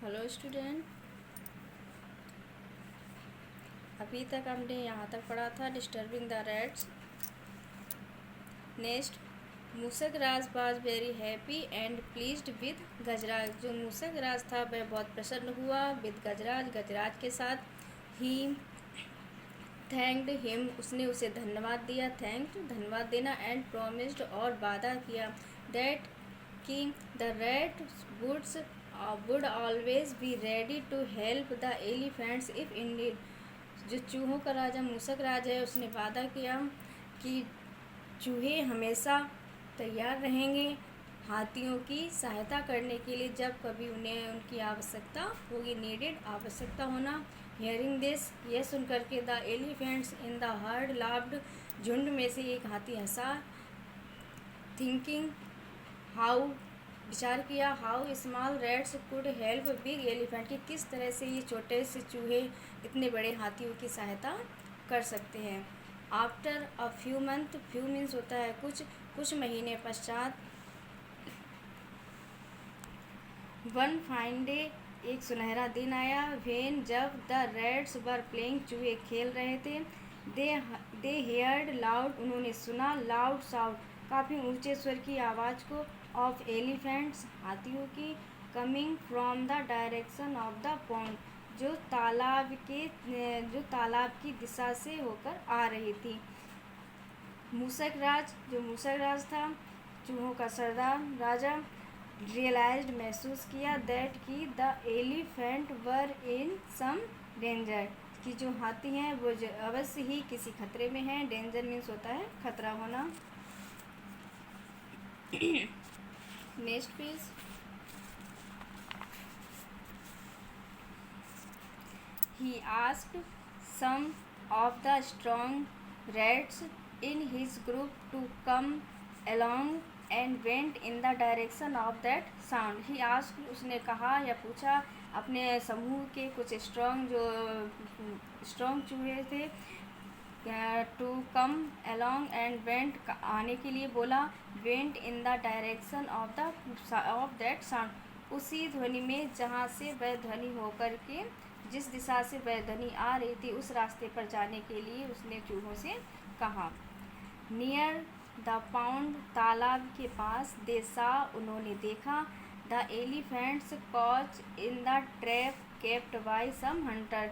Hello student, अभी तक हमने यहाँ तक पढ़ा था disturbing the rats. Next, Moosak Raj was very happy and pleased with Gajraj. जो मूसक राज था वह बहुत प्रसन्न हुआ विद गजराज, गजराज के साथ। ही थैंक्ड हिम, उसने उसे धन्यवाद दिया। थैंक्ड धन्यवाद देना। एंड प्रोमिस्ड, और वादा किया। दैट कि the rat would always be ready to help the elephants if indeed. जो चूहों का राजा मूसक राज है, उसने वादा किया कि चूहे हमेशा तैयार रहेंगे हाथियों की सहायता करने के लिए जब कभी उन्हें उनकी आवश्यकता होगी। नीडेड, आवश्यकता होना। हियरिंग दिस, यह सुन करके the elephants in the heard laughed, झुंड में से एक हाथी हंसा। थिंकिंग हाउ, विचार किया। How small rats could help big elephant, कि किस तरह से ये छोटे से चूहे इतने बड़े हाथियों की सहायता कर सकते हैं। After a few month, few means होता है कुछ महीने पश्चात। वन फाइन डे, एक सुनहरा दिन आया। व्हेन, जब द रैट्स वर प्लेइंग, चूहे खेल रहे थे। दे हेयर्ड लाउड, उन्होंने सुना। लाउड साउंड, काफ़ी ऊंचे स्वर की आवाज़ को। ऑफ एलिफेंट्स, हाथियों की। Coming from the direction of the pond, जो तालाब की दिशा से होकर आ रही थी। मूसक राज, जो मूसक राज था चूहों का सरदार राजा, रियलाइज्ड, महसूस किया। दैट कि the elephant were in some danger, कि जो हाथी हैं वो अवश्य ही किसी खतरे में हैं। डेंजर मीन्स होता है खतरा होना। Next please. He asked some of the strong rats in his group to come along and went in the direction of that sound. He asked, उसने कहा या पूछा अपने समूह के कुछ स्ट्रॉन्ग चूहे थे। To come along and went, आने के लिए बोला। went in the direction of that sound, उसी ध्वनि में जहाँ से वह ध्वनि होकर के, जिस दिशा से वह ध्वनि आ रही थी उस रास्ते पर जाने के लिए उसने चूहों से कहा। नियर द पाउंड, तालाब के पास। दे सा, उन्होंने देखा। The elephants caught in the trap kept by some Hunter,